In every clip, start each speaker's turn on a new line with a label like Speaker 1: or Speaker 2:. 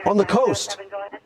Speaker 1: on the coast.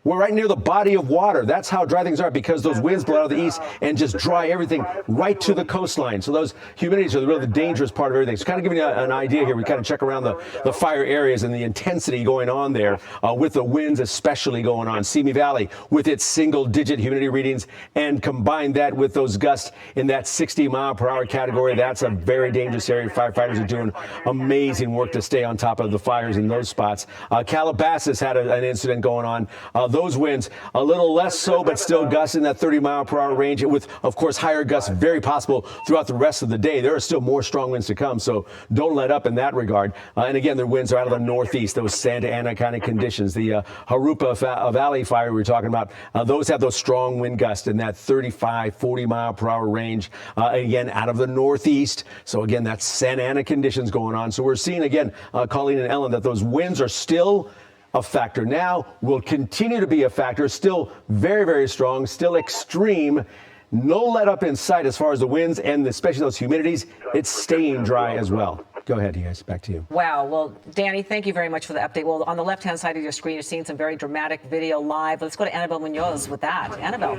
Speaker 1: We're right near the body of water. That's how dry things are, because those winds blow out of the east and just dry everything right to the coastline. So those humidities are really the dangerous part of everything. So kind of giving you an idea here, we kind of check around the fire areas and the intensity going on there with the winds especially going on. Simi Valley with its single-digit humidity readings, and combine that with those gusts in that 60-mile-per-hour category. That's a very dangerous area. Firefighters are doing amazing work to stay on top of the fires in those spots. Calabasas had an incident going on. Those winds a little less so, but still gusts in that 30-mile-per-hour range, with, of course, higher gusts very possible throughout the rest of the day. There are still more strong winds to come, so don't let up in that regard. And again, the winds are out of the northeast, those Santa Ana kind of conditions. The Harupa Valley fire we were talking about, those have those strong wind gusts in that 35, 40-mile-per-hour range, again, out of the northeast. So again, that's Santa Ana conditions going on. So we're seeing, again, Colleen and Ellen, that those winds are still a factor now, will continue to be a factor, still very, very strong, still extreme. No let up in sight as far as the winds and especially those humidities. It's staying dry as well. Go ahead, you guys. Back to you.
Speaker 2: Wow. Well, Danny, thank you very much for the update. Well, on the left-hand side of your screen, you're seeing some very dramatic video live. Let's go to Annabelle Munoz with that. Annabelle.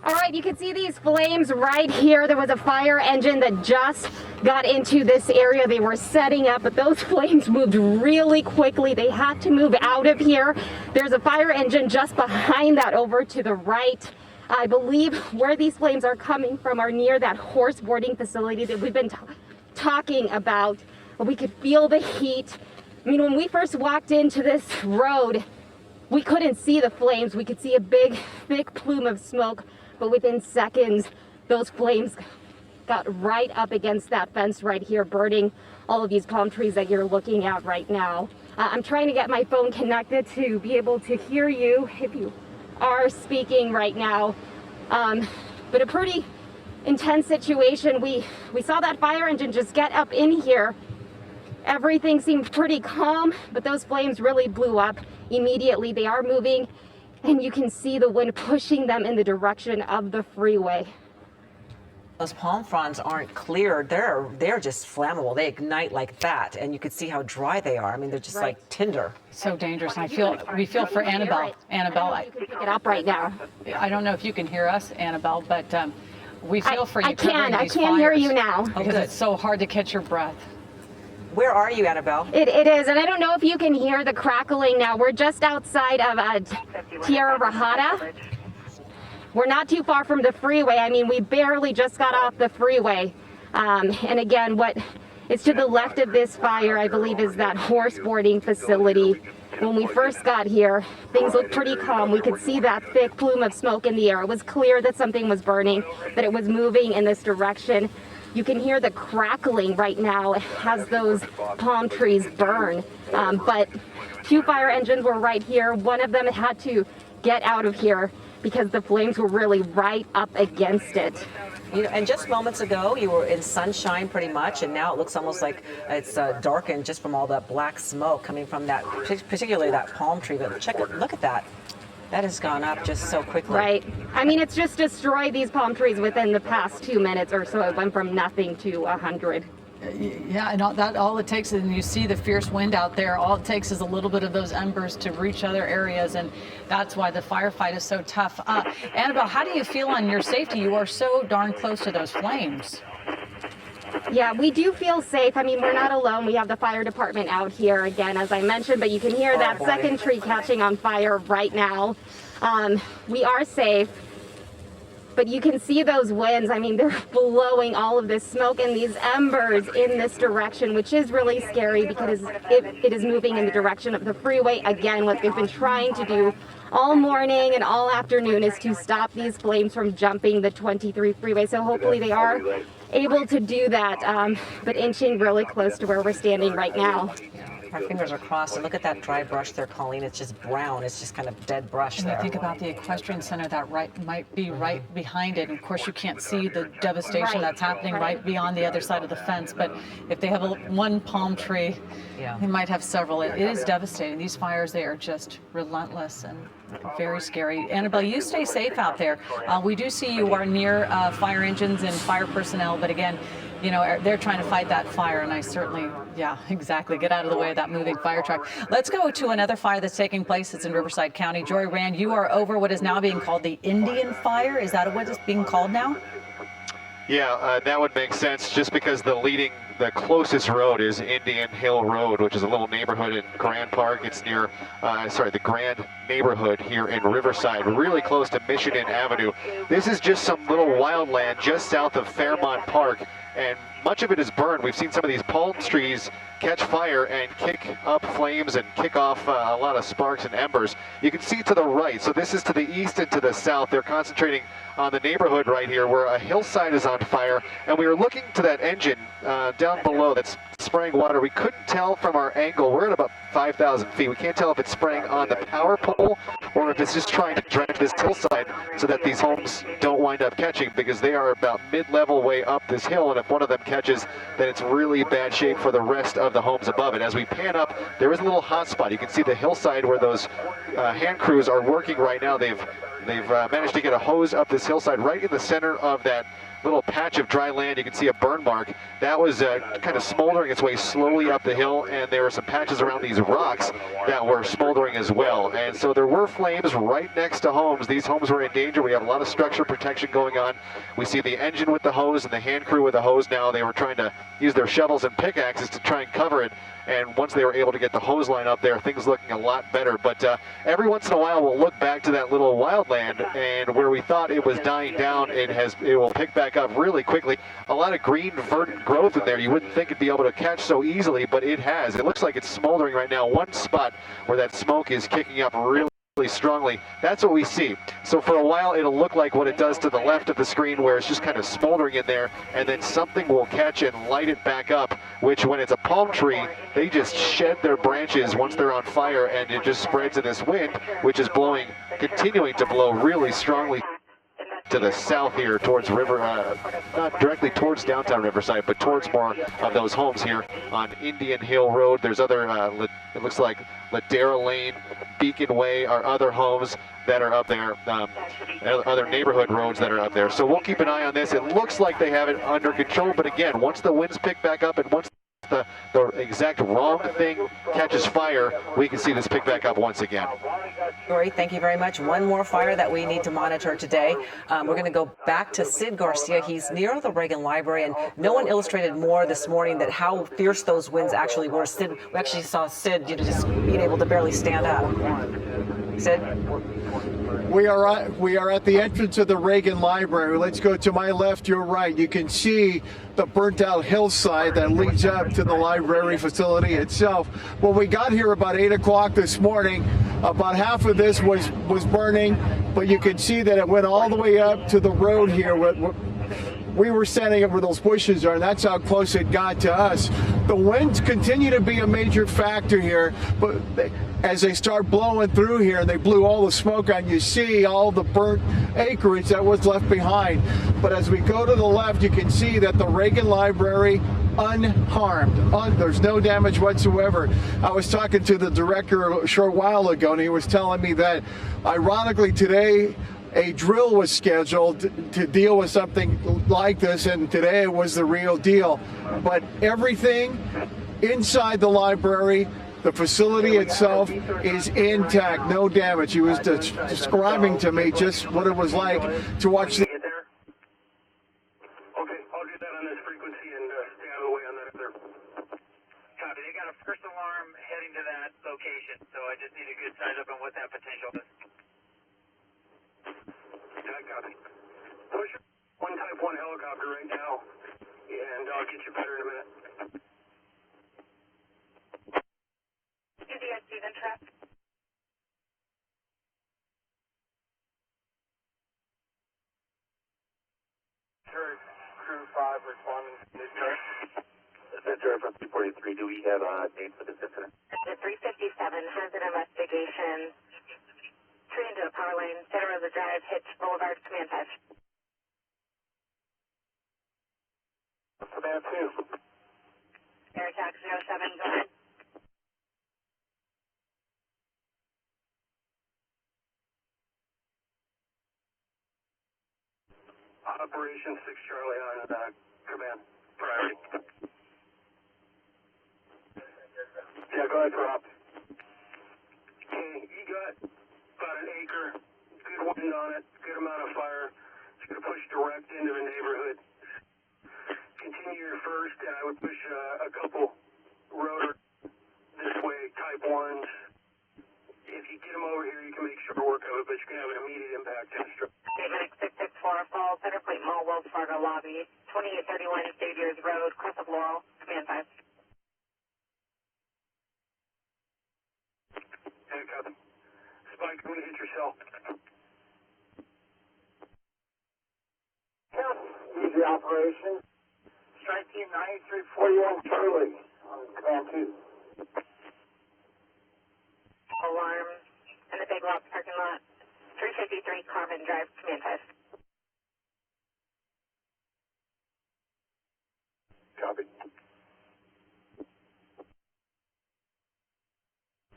Speaker 3: All right, you can see these flames right here. There was a fire engine that just got into this area. They were setting up, but those flames moved really quickly. They had to move out of here. There's a fire engine just behind that over to the right. I believe where these flames are coming from are near that horse boarding facility that we've been talking about. We could feel the heat. I mean, when we first walked into this road, we couldn't see the flames. We could see a big, thick plume of smoke. But within seconds, those flames got right up against that fence right here, burning all of these palm trees that you're looking at right now. I'm trying to get my phone connected to be able to hear you if you are speaking right now. But a pretty intense situation. We saw that fire engine just get up in here. Everything seemed pretty calm, but those flames really blew up immediately. They are moving, and you can see the wind pushing them in the direction of the freeway.
Speaker 2: Those palm fronds aren't clear. They're just flammable. They ignite like that, and you can see how dry they are. I mean, they're just like tinder.
Speaker 4: So dangerous. We feel for Annabelle. Annabelle,
Speaker 3: You can pick it up right now.
Speaker 4: I don't know if you can hear us, Annabelle, but we feel for you.
Speaker 3: I can hear you now.
Speaker 4: Because it's so hard to catch your breath.
Speaker 2: Where are you, Annabelle?
Speaker 3: It is, and I don't know if you can hear the crackling now. We're just outside of Tierra Rajada. We're not too far from the freeway. I mean, we barely just got off the freeway. And again, what is to the left of this fire, I believe, is that horse boarding facility. When we first got here, things looked pretty calm. We could see that thick plume of smoke in the air. It was clear that something was burning, that it was moving in this direction. You can hear the crackling right now as those palm trees burn. But two fire engines were right here. One of them had to get out of here because the flames were really right up against it.
Speaker 2: You know, and just moments ago, you were in sunshine pretty much, and now it looks almost like it's darkened just from all that black smoke coming from that, particularly that palm tree. But look at that. That has gone up just so quickly.
Speaker 3: Right. I mean, it's just destroyed these palm trees within the past 2 minutes or so. It went from nothing to 100.
Speaker 4: Yeah, and all it takes is, and you see the fierce wind out there, all it takes is a little bit of those embers to reach other areas, and that's why the firefight is so tough. Annabelle, how do you feel on your safety? You are so darn close to those flames.
Speaker 3: Yeah, we do feel safe. I mean, we're not alone. We have the fire department out here again, as I mentioned, but you can hear that second tree catching on fire right now. We are safe, but you can see those winds. I mean, they're blowing all of this smoke and these embers in this direction, which is really scary because it is moving in the direction of the freeway. Again, what they've been trying to do all morning and all afternoon is to stop these flames from jumping the 23 freeway. So hopefully they are able to do that, but inching really close to where we're standing right now.
Speaker 2: Our fingers are crossed, and look at that dry brush there, Colleen. It's just brown. It's just kind of dead brush there.
Speaker 4: And think about the equestrian center that might be right behind it. And of course, you can't see the devastation that's happening right beyond the other side of the fence. But if they have one palm tree, they might have several. It is devastating. These fires, they are just relentless. And Very scary. Annabelle, you stay safe out there. We do see you are near fire engines and fire personnel, but again, you know, they're trying to fight that fire, and I certainly, yeah, exactly, get out of the way of that moving fire truck. Let's go to another fire that's taking place. It's in Riverside County. Joy Rand, you are over what is now being called the Indian Fire. Is that what it's being called now?
Speaker 5: Yeah, that would make sense just because the closest road is Indian Hill Road, which is a little neighborhood in Grand Park. It's near, the Grand neighborhood here in Riverside, really close to Michigan Avenue. This is just some little wildland just south of Fairmont Park, and much of it is burned. We've seen some of these palm trees catch fire and kick up flames and kick off a lot of sparks and embers. You can see to the right, so this is to the east and to the south. They're concentrating on the neighborhood right here where a hillside is on fire, and we were looking to that engine down below that's spraying water. We couldn't tell from our angle. We're at about 5,000 feet. We can't tell if it's spraying on the power pole or if it's just trying to drench this hillside so that these homes don't wind up catching, because they are about mid-level way up this hill, and if one of them catches, then it's really bad shape for the rest of the homes above it. As we pan up, there is a little hot spot. You can see the hillside where those hand crews are working right now. They've managed to get a hose up this hillside right in the center of that little patch of dry land. You can see a burn mark. That was kind of smoldering its way slowly up the hill, and there were some patches around these rocks that were smoldering as well. And so there were flames right next to homes. These homes were in danger. We have a lot of structure protection going on. We see the engine with the hose and the hand crew with the hose now. They were trying to use their shovels and pickaxes to try and cover it. And once they were able to get the hose line up there, things looking a lot better. But every once in a while, we'll look back to that little wildland, and where we thought it was dying down, it will pick back up really quickly. A lot of green, verdant growth in there. You wouldn't think it'd be able to catch so easily, but it has. It looks like it's smoldering right now. One spot where that smoke is kicking up really strongly, that's what we see. So for a while it'll look like what it does to the left of the screen, where it's just kind of smoldering in there, and then something will catch and light it back up, which when it's a palm tree, they just shed their branches once they're on fire, and it just spreads in this wind, which is blowing, continuing to blow really strongly to the south here towards not directly towards downtown Riverside, but towards more of those homes here on Indian Hill Road. There's other, it looks like Ladera Lane, Beacon Way are other homes that are up there, other neighborhood roads that are up there. So we'll keep an eye on this. It looks like they have it under control, but again, once the winds pick back up and once the exact wrong thing catches fire, we can see this pick back up once again.
Speaker 2: Lori, thank you very much. One more fire that we need to monitor today. We're going to go back to Sid Garcia. He's near the Reagan Library, and no one illustrated more this morning that how fierce those winds actually were. Sid, we actually saw Sid, just being able to barely stand up. Sid?
Speaker 6: We are at the entrance of the Reagan Library. Let's go to my left, your right. You can see the burnt out hillside that leads up to the library facility itself. When we got here about 8 o'clock this morning, about half of this was burning, but you can see that it went all the way up to the road here. We were standing up where those bushes are, and that's how close it got to us. The winds continue to be a major factor here, but as they start blowing through here, they blew all the smoke on. You see all the burnt acreage that was left behind. But as we go to the left, you can see that the Reagan Library unharmed. There's no damage whatsoever. I was talking to the director a short while ago, and he was telling me that, ironically, today a drill was scheduled to deal with something like this, and today it was the real deal. But everything inside the library, the facility itself, is intact, no damage. He was describing to me just what it was like to watch the...
Speaker 7: Okay, I'll do that on this frequency and stay out of the way on that other. Copy. They got a first alarm heading to that location, so I just need a good size up on what that potential is. Yeah, copy. Push one Type 1 helicopter right now, and I'll get you better in a minute. UDSC then trapped. Crew 5 responding to this turret. Center from 343, do we have a date for this incident?
Speaker 8: The 357 has an investigation. Tree into a power line, center of the drive, hits Boulevard, command 5.
Speaker 7: Command 2.
Speaker 8: Air attack 07, go ahead.
Speaker 7: Operation 6 Charlie on command. Priority. Yeah, go ahead, Rob. Okay, you got about an acre, good wind on it, good amount of fire. It's going to push direct into the neighborhood. Continue your first, and I would push a couple rotor this way, type 1s. If you get them over here, you can make short work of it, but you can have an immediate impact in the structure.
Speaker 8: Statement 664, Falls, Center Point Mall, Wells Fargo Lobby, 2831 Xavier's Road, Cross of Laurel, command 5.
Speaker 7: Yeah, copy. Spike, I'm going to hit your cell. Easy operation. Strike team 9341 Charlie on command 2.
Speaker 8: Alarm in the Big Lots parking lot, 353 Carmen Drive, command 5.
Speaker 7: Copy.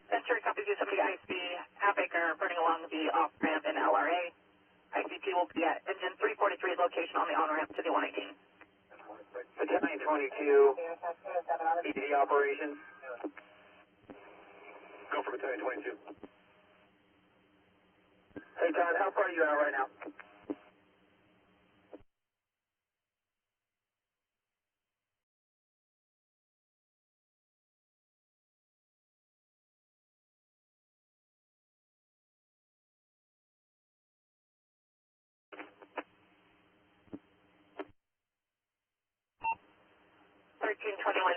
Speaker 8: Mr. Copy Yosemite IC, half-acre burning along the off-ramp in LRA. ICT will be at engine 343's location on the on-ramp to the 118.
Speaker 7: It's 922. Easy operation. Go for battalion 22. Hey, Todd, how far are you out right now?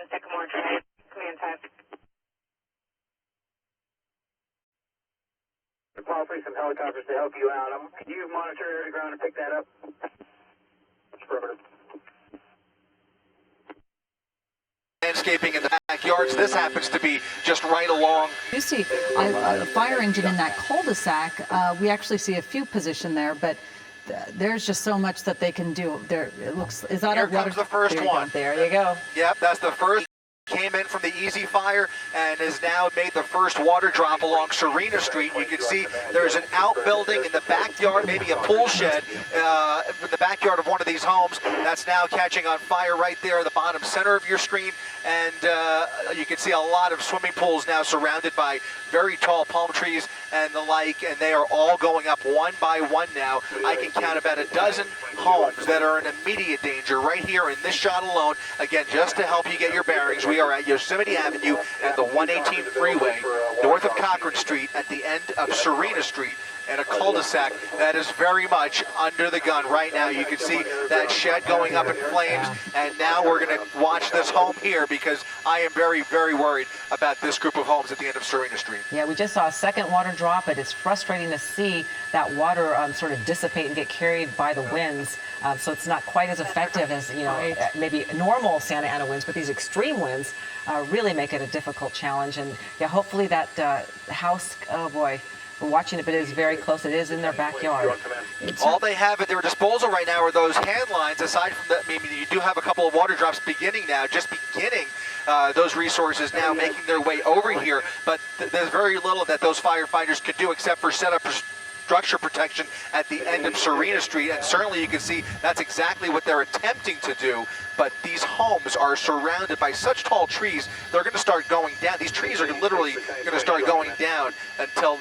Speaker 8: Sycamore Drive, command 5.
Speaker 7: Possibly some helicopters to help you out. Can you monitor air to ground and pick that up? Affirmative.
Speaker 9: Landscaping in the backyards. This happens to be just right along.
Speaker 4: You see a fire engine in that cul-de-sac. We actually see a few positioned there, but there's just so much that they can do. There, it looks. Is that
Speaker 9: Here
Speaker 4: a water?
Speaker 9: comes the first one.
Speaker 2: There you go.
Speaker 9: Yep, that's the first. Came in from the easy fire and has now made the first water drop along Serena Street. You can see there's an outbuilding in the backyard, maybe a pool shed in the backyard of one of these homes. That's now catching on fire right there in the bottom center of your screen. And you can see a lot of swimming pools now surrounded by very tall palm trees and the like, and they are all going up one by one now. I can count about a dozen homes that are in immediate danger right here in this shot alone. Again, just to help you get your bearings, we are at Yosemite Avenue and the 118 freeway, north of Cochran Street, at the end of Serena Street, and a cul-de-sac that is very much under the gun right now. You can see that shed going up in flames, and now we're going to watch this home here because I am very, very worried about this group of homes at the end of Serena Street.
Speaker 2: Yeah, we just saw a second water drop, but it's frustrating to see that water sort of dissipate and get carried by the winds. So it's not quite as effective as, you know, maybe normal Santa Ana winds, but these extreme winds really make it a difficult challenge. And yeah, hopefully that house, oh boy, we're watching it, but it is very close. It is in their backyard.
Speaker 9: All they have at their disposal right now are those hand lines. Aside from that, maybe you do have a couple of water drops beginning now, just beginning. Those resources now making their way over here, but there's very little that those firefighters could do except for set up structure protection at the end of Serena Street, and certainly you can see that's exactly what they're attempting to do. But these homes are surrounded by such tall trees, they're going to start going down. These trees are literally going to start going down until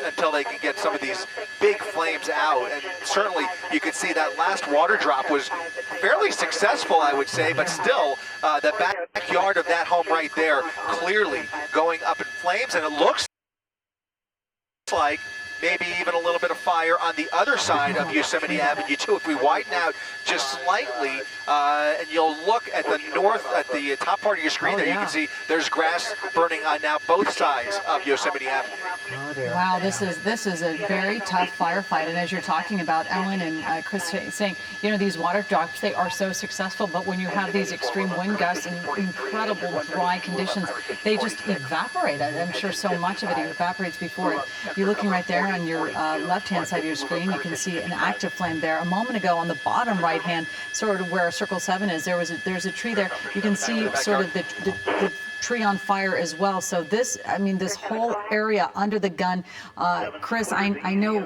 Speaker 9: until they can get some of these big flames out. And certainly you could see that last water drop was fairly successful, I would say, but still the backyard of that home right there clearly going up in flames, and it looks like maybe even a little bit of fire on the other side of Yosemite Avenue too. If we widen out just slightly, and you'll look at the north, at the top part of your screen there, you can see there's grass burning on now both sides of Yosemite Avenue.
Speaker 2: Oh dear.
Speaker 4: Wow, this is a very tough firefight. And as you're talking about, Ellen and Chris saying, you know, these water drops, they are so successful, but when you have these extreme wind gusts and incredible dry conditions, they just evaporate. I'm sure so much of it evaporates before it. You're looking right there on your left-hand side of your screen, you can see an active flame there. A moment ago on the bottom right-hand, sort of where Circle 7 is, there's a tree there. You can see sort of the tree on fire as well. So this, I mean, this whole area under the gun. Chris, I know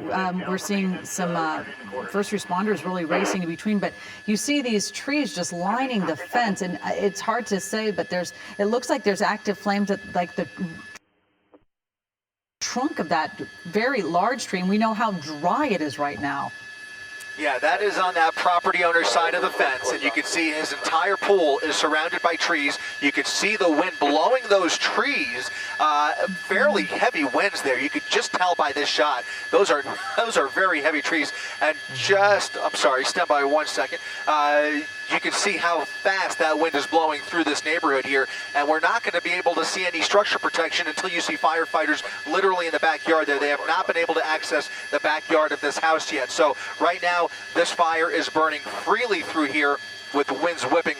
Speaker 4: we're seeing some first responders really racing in between, but you see these trees just lining the fence, and it's hard to say, but it looks like there's active flames at like the trunk of that very large tree, and we know how dry it is right now.
Speaker 9: Yeah, that is on that property owner's side of the fence, and you can see his entire pool is surrounded by trees. You can see the wind blowing those trees, fairly heavy winds there. You could just tell by this shot. Those are very heavy trees. And I'm sorry, stand by 1 second. You can see how fast that wind is blowing through this neighborhood here, and we're not going to be able to see any structure protection until you see firefighters literally in the backyard there. They have not been able to access the backyard of this house yet. So right now, this fire is burning freely through here with the winds whipping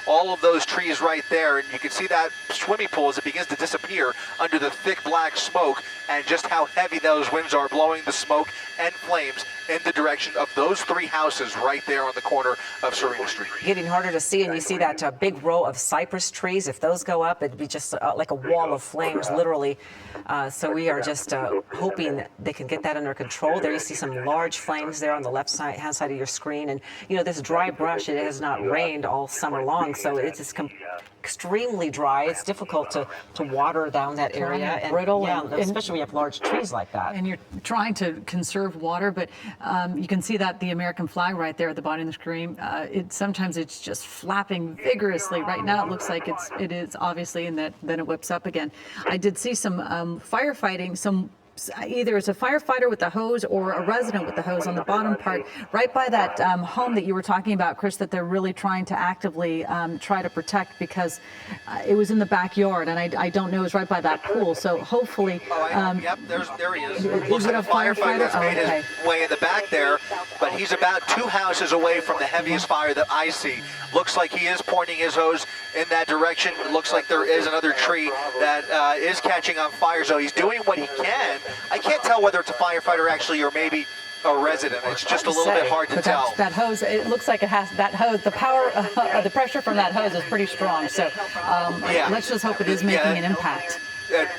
Speaker 9: all of those trees right there, and you can see that swimming pool as it begins to disappear under the thick black smoke, and just how heavy those winds are blowing the smoke and flames in the direction of those three houses right there on the corner of Serena Street.
Speaker 2: Getting harder to see, and you see that big row of cypress trees. If those go up, it'd be just like a wall of flames, literally. So we are just hoping they can get that under control. There you see some large flames there on the left hand side of your screen, and you know this dry brush. It has not rained all summer long, so it's just extremely dry. It's difficult to water down that area,
Speaker 4: and brittle,
Speaker 2: and especially when you have large trees like that.
Speaker 4: And you're trying to conserve water, but you can see that the American flag right there at the bottom of the screen. Sometimes it's just flapping vigorously. Right now, it looks like it is obviously, and then it whips up again. I did see some firefighting, either it's a firefighter with the hose or a resident with the hose on the bottom part, right by that home that you were talking about, Chris, that they're really trying to actively try to protect, because it was in the backyard, and I don't know, it was right by that pool. So hopefully,
Speaker 9: yep, there he is. Looks like a firefighter that's made his way in the back there, but he's about 2 houses away from the heaviest fire that I see. Looks like he is pointing his hose in that direction. It looks like there is another tree that is catching on fire, so he's doing what he can. I can't tell whether it's a firefighter actually or maybe a resident. It's just a little bit hard to tell.
Speaker 4: That hose, it looks like it has that hose. The power, the pressure from that hose is pretty strong. So let's just hope it is making an impact.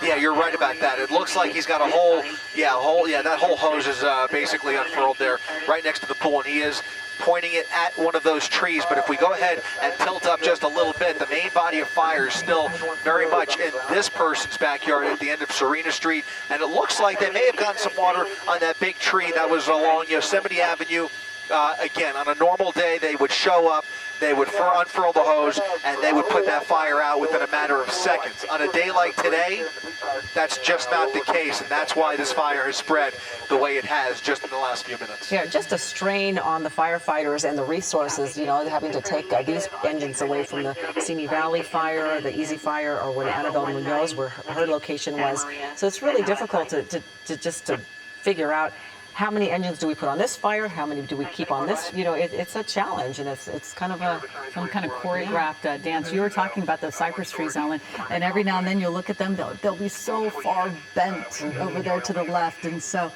Speaker 9: Yeah, you're right about that. It looks like he's got that whole hose is basically unfurled there right next to the pool, and he is pointing it at one of those trees. But if we go ahead and tilt up just a little bit, the main body of fire is still very much in this person's backyard at the end of Serena Street, and it looks like they may have gotten some water on that big tree that was along Yosemite Avenue. Again, on a normal day, they would show up, they would unfurl the hose, and they would put that fire out within a matter of seconds. On a day like today, that's just not the case, and that's why this fire has spread the way it has just in the last few minutes.
Speaker 2: Yeah, just a strain on the firefighters and the resources, having to take these engines away from the Simi Valley fire, the Easy Fire, or when Annabelle Munoz, where her location was. So it's really difficult to figure out how many engines do we put on this fire? How many do we keep on this? It's a challenge, and it's kind of
Speaker 4: some kind of choreographed dance. You were talking about those cypress trees, Ellen, and every now and then you'll look at them. They'll be so far bent over there to the left, and so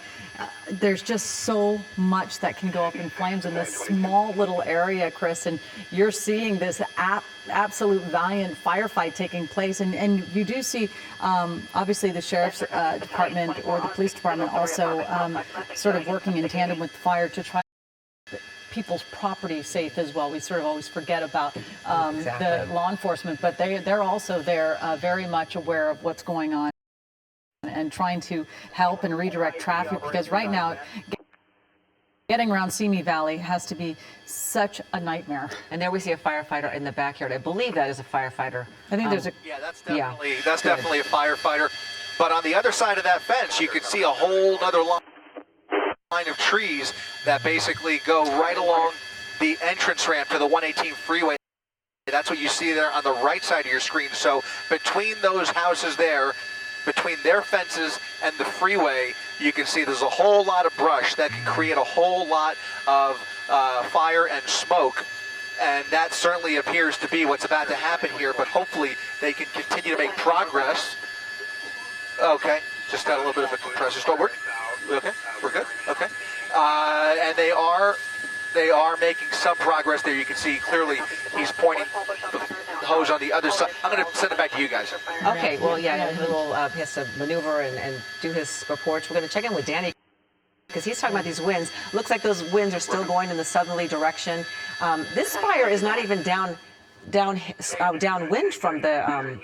Speaker 4: there's just so much that can go up in flames in this small little area, Chris. And you're seeing this absolute valiant firefight taking place, and you do see obviously the sheriff's department or the police department also sort of working in tandem with the fire to try to keep people's property safe as well. We sort of always forget about the law enforcement, but they're also there very much aware of what's going on and trying to help and redirect traffic, because right now getting around Simi Valley has to be such a nightmare.
Speaker 2: And there we see a firefighter in the backyard. I believe that is a firefighter.
Speaker 4: I think there's a...
Speaker 9: Yeah, that's definitely a firefighter. But on the other side of that fence, you could see a whole other line of trees that basically go right along the entrance ramp to the 118 freeway. That's what you see there on the right side of your screen. So between those houses there, between their fences and the freeway, you can see there's a whole lot of brush that can create a whole lot of fire and smoke. And that certainly appears to be what's about to happen here, but hopefully they can continue to make progress. Okay, just got a little bit of a compressor start. Okay, we're good, okay. And they are making some progress there. You can see clearly he's pointing hose on the other side. I'm going to send it back to you guys.
Speaker 2: Okay, well, yeah, he has to maneuver and do his reports. We're going to check in with Danny because he's talking about these winds. Looks like those winds are still going in the southerly direction. This fire is not even downwind from the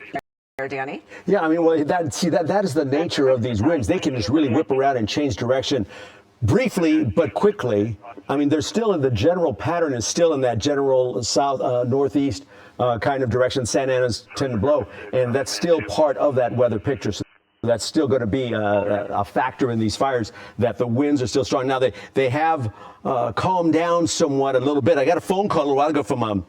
Speaker 2: Danny.
Speaker 1: Yeah, I mean, well, that is the nature of these winds. They can just really whip around and change direction briefly but quickly. I mean, they're still in the general pattern is still in that general south northeast kind of direction Santa Ana's tend to blow, and that's still part of that weather picture. So that's still going to be a factor in these fires, that the winds are still strong. Now, they have calmed down somewhat a little bit. I got a phone call a little while ago from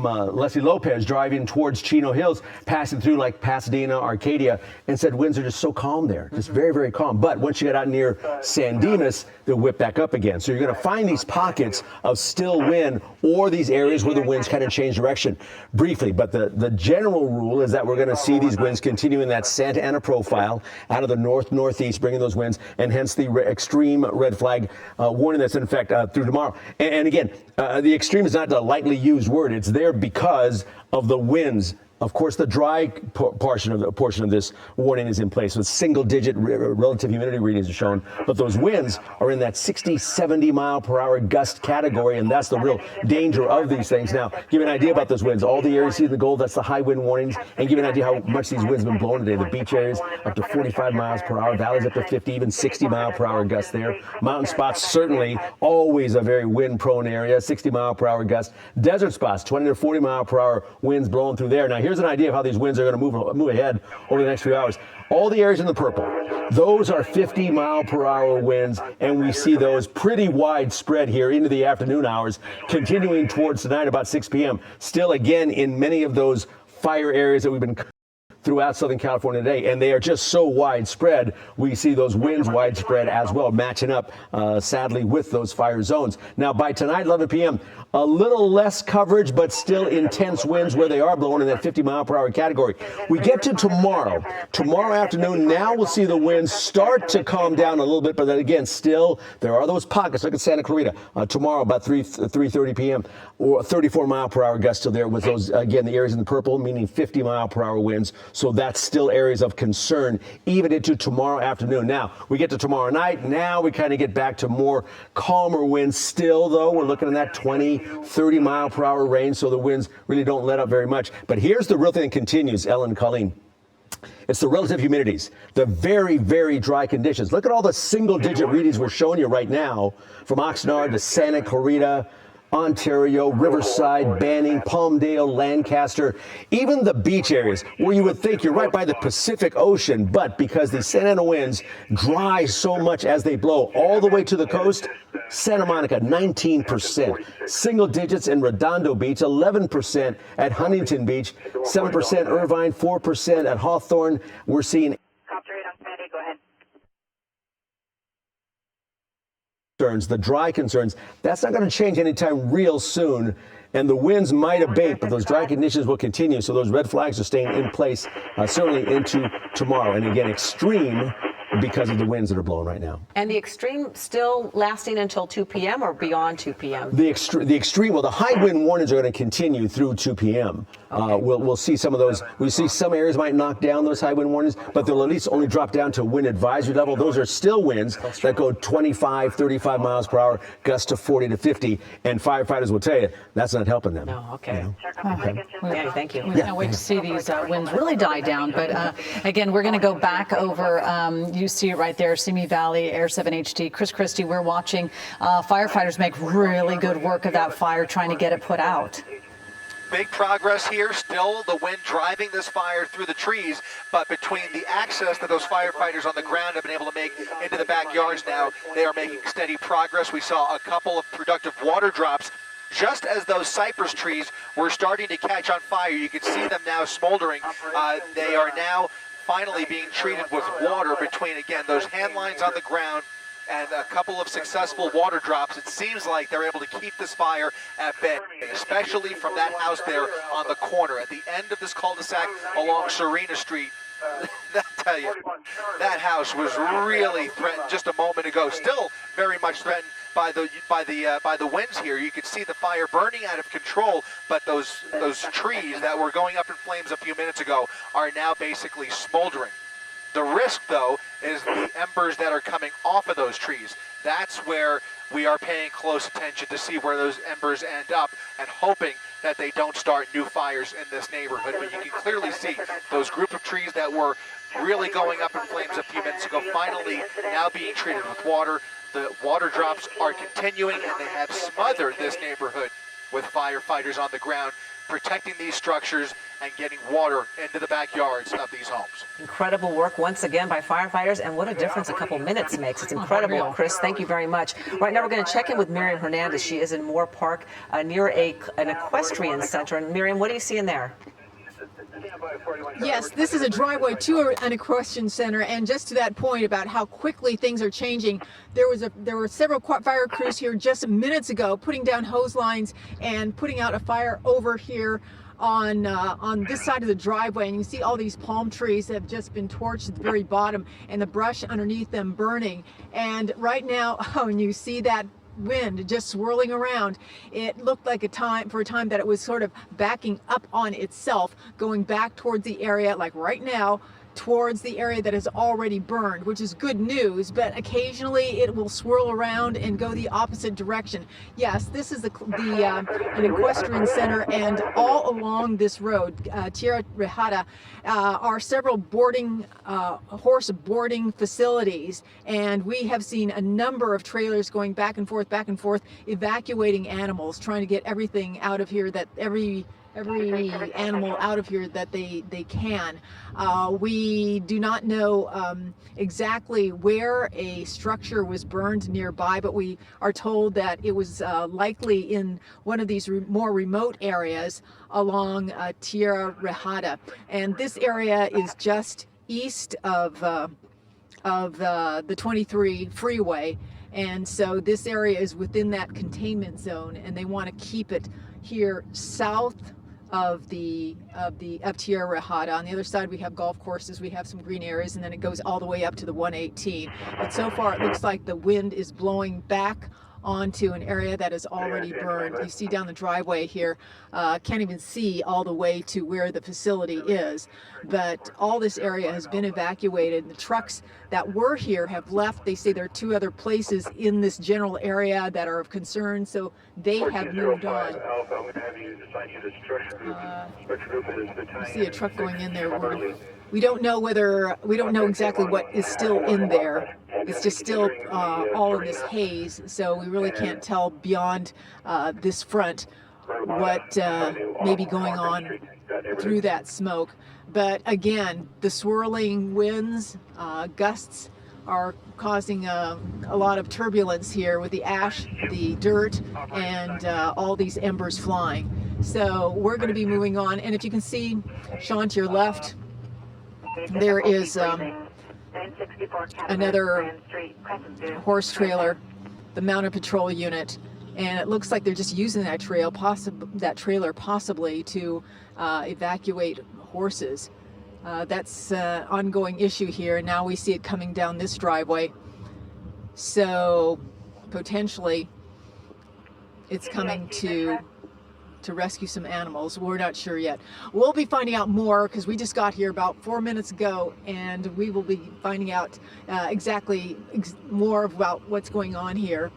Speaker 1: Leslie Lopez driving towards Chino Hills, passing through like Pasadena, Arcadia, and said winds are just so calm there, just very, very calm. But once you get out near San Dimas, they'll whip back up again. So you're going to find these pockets of still wind or these areas where the winds kind of change direction briefly. But the general rule is that we're going to see these winds continuing that Santa Ana profile out of the northeast, bringing those winds, and hence the extreme red flag warning that's in effect through tomorrow. And again, the extreme is not a lightly used word. It's there because of the winds. Of course, the dry portion of this warning is in place with single-digit relative humidity readings are shown, but those winds are in that 60, 70 mile per hour gust category, and that's the real danger of these things. Now, give you an idea about those winds. All the areas you see in the gold, that's the high wind warnings, and give you an idea how much these winds have been blowing today. The beach areas up to 45 miles per hour, valleys up to 50, even 60 mile per hour gusts there. Mountain spots, certainly always a very wind-prone area, 60 mile per hour gust. Desert spots, 20 to 40 mile per hour winds blowing through there. Now, here's an idea of how these winds are going to move ahead over the next few hours. All the areas in the purple, those are 50 mile per hour winds, and we see those pretty widespread here into the afternoon hours, continuing towards tonight about 6 p.m. Still, again, in many of those fire areas that we've been throughout Southern California today, and they are just so widespread. We see those winds widespread as well, matching up, sadly, with those fire zones. Now, by tonight, 11 p.m., a little less coverage, but still intense winds where they are blowing in that 50 mile per hour category. We get to tomorrow afternoon. Now we'll see the winds start to calm down a little bit, but then again, still there are those pockets. Look at Santa Clarita tomorrow about 3:30 p.m. or 34 mile per hour gusts still there with those, again, the areas in the purple, meaning 50 mile per hour winds. So that's still areas of concern even into tomorrow afternoon. Now we get to tomorrow night. Now we kind of get back to more calmer winds. Still, though, we're looking at that 20, 30 mile per hour range. So the winds really don't let up very much. But here's the real thing that continues, Ellen and Colleen. It's the relative humidities, the very, very dry conditions. Look at all the single-digit readings we're showing you right now from Oxnard to Santa Clarita, Ontario, Riverside, Banning, Palmdale, Lancaster, even the beach areas where you would think you're right by the Pacific Ocean, but because the Santa Ana winds dry so much as they blow all the way to the coast, Santa Monica, 19%. Single digits in Redondo Beach, 11% at Huntington Beach, 7% Irvine, 4% at Hawthorne. We're seeing the dry concerns, that's not going to change anytime real soon. And the winds might abate, but those dry conditions will continue. So those red flags are staying in place, certainly into tomorrow. And again, extreme because of the winds that are blowing right now.
Speaker 2: And the extreme still lasting until 2 p.m. or beyond 2 p.m.?
Speaker 1: The extreme, well, the high wind warnings are going to continue through 2 p.m. Okay. We'll see some of those. We see some areas might knock down those high wind warnings, but they'll at least only drop down to wind advisory level. Those are still winds that go 25, 35 miles per hour, gusts to 40 to 50, and firefighters will tell you that's not helping them.
Speaker 2: Oh, okay.
Speaker 1: You know?
Speaker 2: Okay. Danny, thank you.
Speaker 4: We can't wait to see these winds really die down. But again, we're going to go back over, you see it right there, Simi Valley, Air 7 HD. Chris Christie, we're watching firefighters make really good work of that fire, trying to get it put out.
Speaker 9: Big progress here. Still the wind driving this fire through the trees, but between the access that those firefighters on the ground have been able to make into the backyards now, they are making steady progress. We saw a couple of productive water drops just as those cypress trees were starting to catch on fire. You can see them now smoldering. They are now finally being treated with water between, again, those hand lines on the ground and a couple of successful water drops. It seems like they're able to keep this fire at bay, especially from that house there on the corner at the end of this cul-de-sac along Serena Street. I tell you, that house was really threatened just a moment ago. Still very much threatened. by the winds here. You can see the fire burning out of control, but those trees that were going up in flames a few minutes ago are now basically smoldering. The risk, though, is the embers that are coming off of those trees. That's where we are paying close attention to see where those embers end up and hoping that they don't start new fires in this neighborhood. But you can clearly see those group of trees that were really going up in flames a few minutes ago finally now being treated with water. The water drops are continuing, and they have smothered this neighborhood with firefighters on the ground, protecting these structures and getting water into the backyards of these homes.
Speaker 2: Incredible work once again by firefighters, and what a difference a couple minutes makes. It's incredible, Chris. Thank you very much. Right now we're going to check in with Miriam Hernandez. She is in Moore Park near an equestrian center. And Miriam, what are you seeing there?
Speaker 10: Yes, this is a driveway to an equestrian center, and just to that point about how quickly things are changing, there were several fire crews here just minutes ago putting down hose lines and putting out a fire over here on this side of the driveway, and you see all these palm trees that have just been torched at the very bottom and the brush underneath them burning. And right now, when you see that wind just swirling around, it looked like a time that it was sort of backing up on itself, going back towards the area, like right now, towards the area that is already burned, which is good news, but occasionally it will swirl around and go the opposite direction. Yes, this is an equestrian center, and all along this road, Tierra Rejada, are several horse boarding facilities, and we have seen a number of trailers going back and forth, evacuating animals, trying to get everything out of here, that every animal out of here that they can. We do not know exactly where a structure was burned nearby, but we are told that it was likely in one of these more remote areas along Tierra Rejada. And this area is just east of the 23 freeway. And so this area is within that containment zone, and they want to keep it here south of Tierra Rejada. On the other side we have golf courses, we have some green areas, and then it goes all the way up to the 118. But so far it looks like the wind is blowing back onto an area that is already burned. You see down the driveway here, can't even see all the way to where the facility is, but all this area has been evacuated. The trucks that were here have left. They say there are 2 other places in this general area that are of concern, so they have moved on. You see a truck going in there. We don't know exactly what is still in there. It's just still all in this haze, so we really can't tell beyond this front what may be going on through that smoke. But again, the swirling winds, gusts are causing a lot of turbulence here with the ash, the dirt, and all these embers flying. So we're going to be moving on, and if you can see, Sean, to your left, there is another horse trailer, the mounted patrol unit, and it looks like they're just using that trailer possibly to evacuate horses. That's an ongoing issue here, and now we see it coming down this driveway. So potentially it's coming to rescue some animals. We're not sure yet. We'll be finding out more because we just got here about 4 minutes ago, and we will be finding out exactly more about what's going on here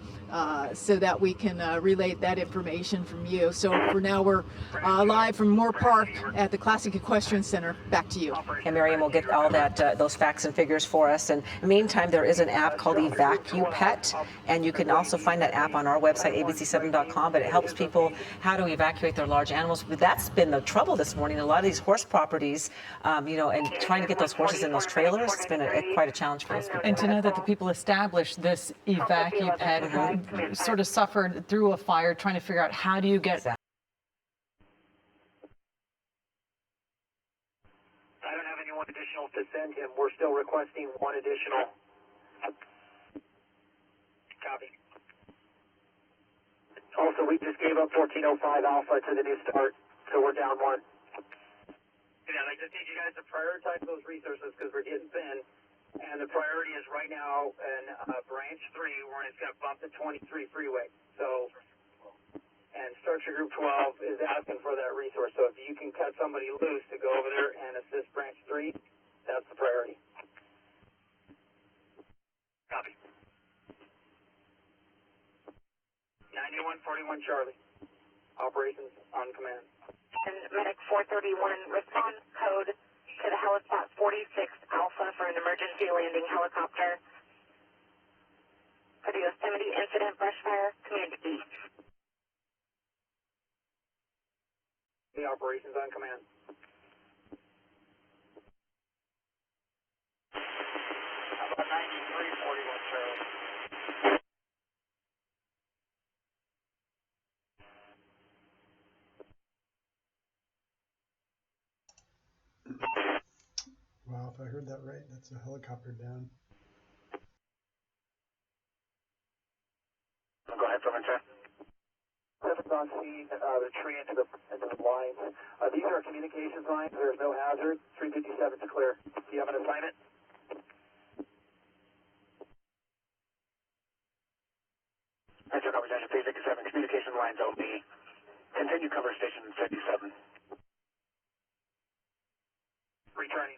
Speaker 10: so that we can relay that information from you. So for now, we're live from Moore Park at the Classic Equestrian Center. Back to you.
Speaker 2: And Miriam will get all that those facts and figures for us. And in the meantime, there is an app called Evacuate, and you can also find that app on our website, abc7.com, but it helps people how to evacuate their large animals. But that's been the trouble this morning. A lot of these horse properties, and trying to get those horses in those trailers, it's been quite a challenge for those people.
Speaker 4: And to know that the people established this Evacuate sort of suffered through a fire, trying to figure out how do you get...
Speaker 7: I don't have anyone additional to send him. We're still requesting one additional. Copy. Also, we just gave up 1405 Alpha to the new start, so we're down 1. Yeah, I just need you guys to prioritize those resources because we're getting thin. And the priority is right now in branch 3, where it's going to bump the 23 freeway. So, and structure group 12 is asking for that resource. So if you can cut somebody loose to go over there and assist branch 3, that's the priority. Copy. 9141 Charlie. Operations on command.
Speaker 8: And medic 431, respond code to the helipad 46 Alpha for an emergency landing helicopter. For the Yosemite incident brush fire, command E.
Speaker 7: The operations on command. About 9341 Charlie.
Speaker 11: Wow, if I heard that right, that's a helicopter down.
Speaker 7: Go ahead, Sir. Seven's on scene, the tree into the lines. These are communications lines. There's no hazard. 357 is clear. Do you have an assignment? Metro coverage engine 357. Communication lines only. Continue cover station 57. Returning.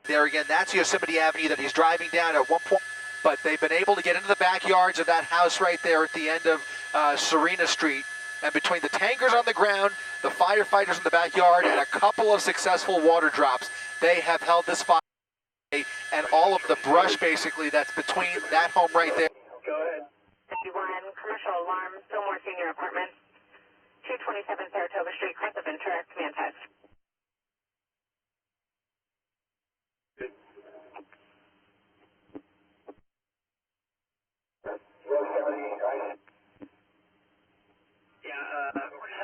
Speaker 9: There again, that's Yosemite Avenue that he's driving down at one point, but they've been able to get into the backyards of that house right there at the end of Serena Street. And between the tankers on the ground, the firefighters in the backyard, and a couple of successful water drops, they have held this fire. And all of the brush, basically, that's between that home right there.
Speaker 7: Go ahead.
Speaker 8: 51, commercial alarm, Fillmore Senior Apartments, 227 Saratoga Street, Crest of Ventura, command test.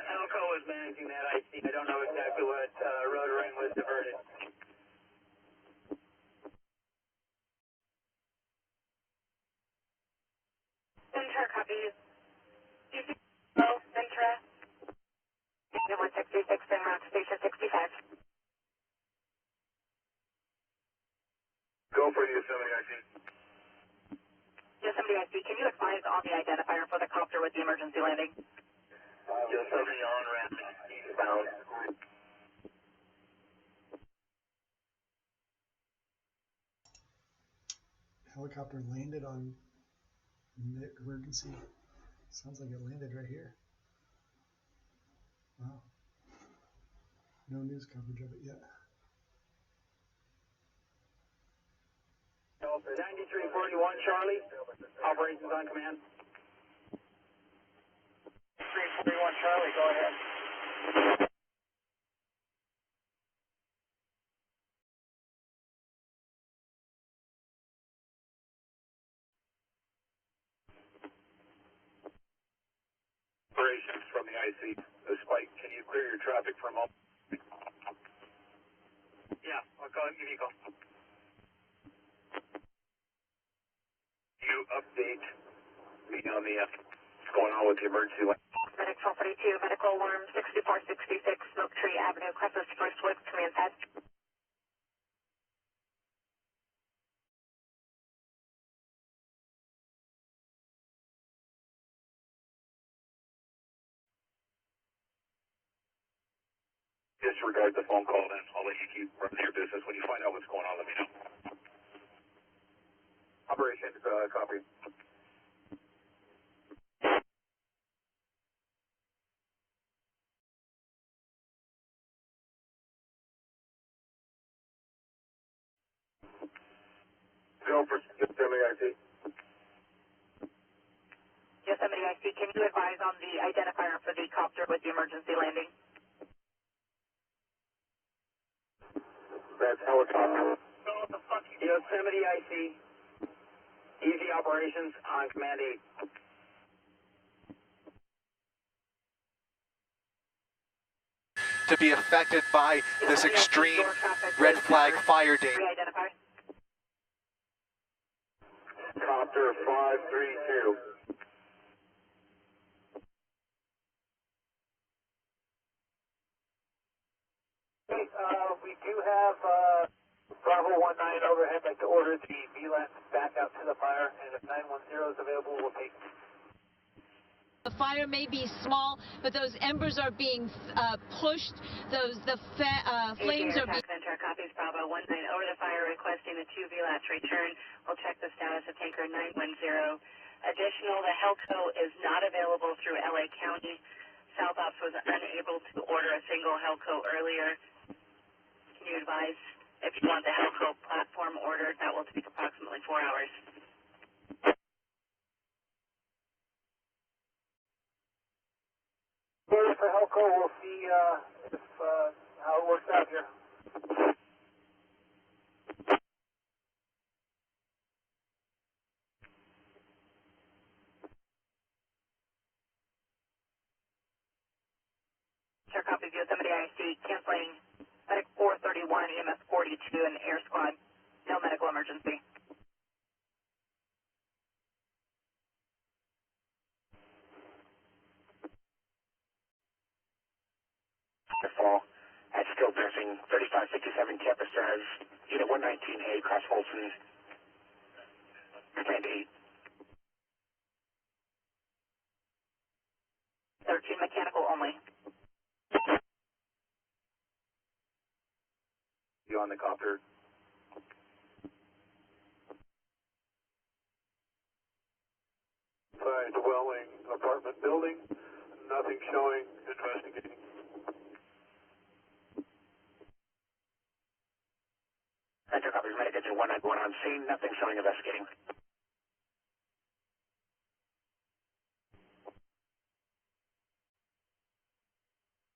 Speaker 7: Elko was managing that IC. I don't know exactly what road ring was diverted.
Speaker 8: Ventura copies. DC, Ventura. 166 en route to station 65.
Speaker 7: Go for the Yosemite IC.
Speaker 8: Yosemite IC, can you advise on the identifier for the copter with the emergency landing?
Speaker 7: Yosemite on ramp eastbound.
Speaker 11: Helicopter landed on emergency. Sounds like it landed right here. Wow. No news coverage of it yet.
Speaker 7: 9341 Charlie. Operations on command. 341 Charlie, go ahead. Operations from the IC. Spike, can you clear your traffic for a moment? Yeah, I'll give you a call. You update me on what's going on with the emergency line.
Speaker 8: Medic 1242, medical alarm 6466, Smoke Tree Avenue, Crescent First Woods, command test.
Speaker 7: Disregard the phone call then. I'll let you keep running your business. When you find out what's going on, let me know. Operations, copy. Go for Yosemite IC.
Speaker 8: Yosemite IC, can you advise on the identifier for the copter with the emergency landing?
Speaker 7: That's helicopter. Yosemite IC. Easy operations on command 8.
Speaker 9: To be affected by this extreme red flag fire danger.
Speaker 8: Re-identify.
Speaker 7: Copter 532. We do have Bravo 19 overhead, like to order the VLAN back out to the fire, and if 910 is available, we'll take it.
Speaker 12: The fire may be small, but those embers are being pushed. The flames are being.
Speaker 8: Ventura copies Bravo 19 over the fire, requesting the 2 VLATs return. We'll check the status of tanker 910. Additional, the Helco is not available through LA County. South Ops was unable to order a single Helco earlier. Can you advise if you want the Helco platform ordered? That will take approximately 4 hours.
Speaker 7: For Helco, we'll see if how it works out here.
Speaker 8: Sure, copy Yosemite IC, canceling Medic 431, EMS 42, and Air Squad. No medical emergency.
Speaker 7: Fall at skilled nursing 3557 campus drive, unit 119A, cross Olson, command 8.
Speaker 8: 13 mechanical only.
Speaker 7: You on the copter? Dwelling apartment building, nothing showing, investigating. Enter copies, medic engine 191 on scene, nothing showing, investigating.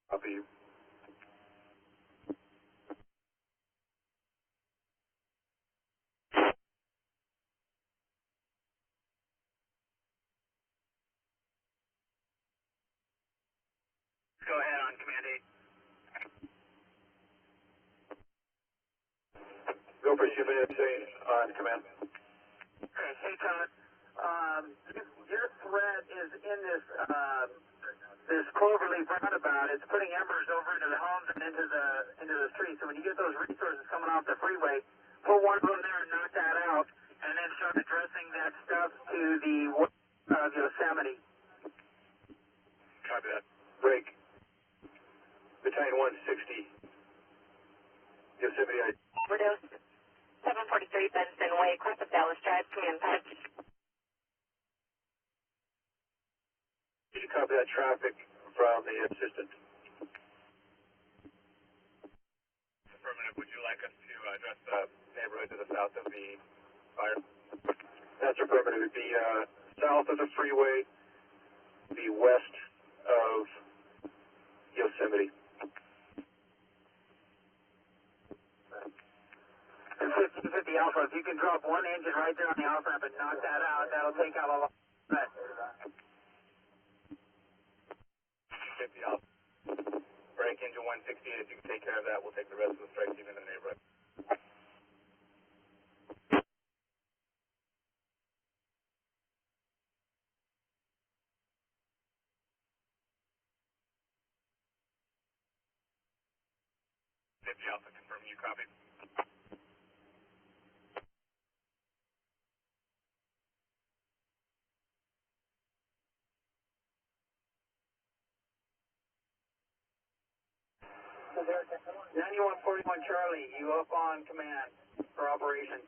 Speaker 7: Copy you. Go ahead on command 8. Go for Simi on command. Hey Todd, your threat is in this cloverleaf roundabout. It's putting embers over into the homes and into the streets. So when you get those resources coming off the freeway, put one of them there and knock that out, and then start addressing that stuff to the west of Yosemite. Copy that. Break. Battalion 160. Yosemite.
Speaker 8: Overdose. 743 Benson Way, across of Dallas Drive, command pad.
Speaker 7: Did you copy that traffic from the assistant? Affirmative. Would you like us to address the neighborhood to the south of the fire? That's affirmative. It'd be south of the freeway, be west of Yosemite. And 50 Alpha, if you can drop one engine right there on the off ramp and knock that out, that'll take out a lot of that. 50 Alpha. Break engine 168, if you can take care of that, we'll take the rest of the strike team in the neighborhood. Alpha, confirm you copy. So there, 9141 Charlie, you up on command for operation.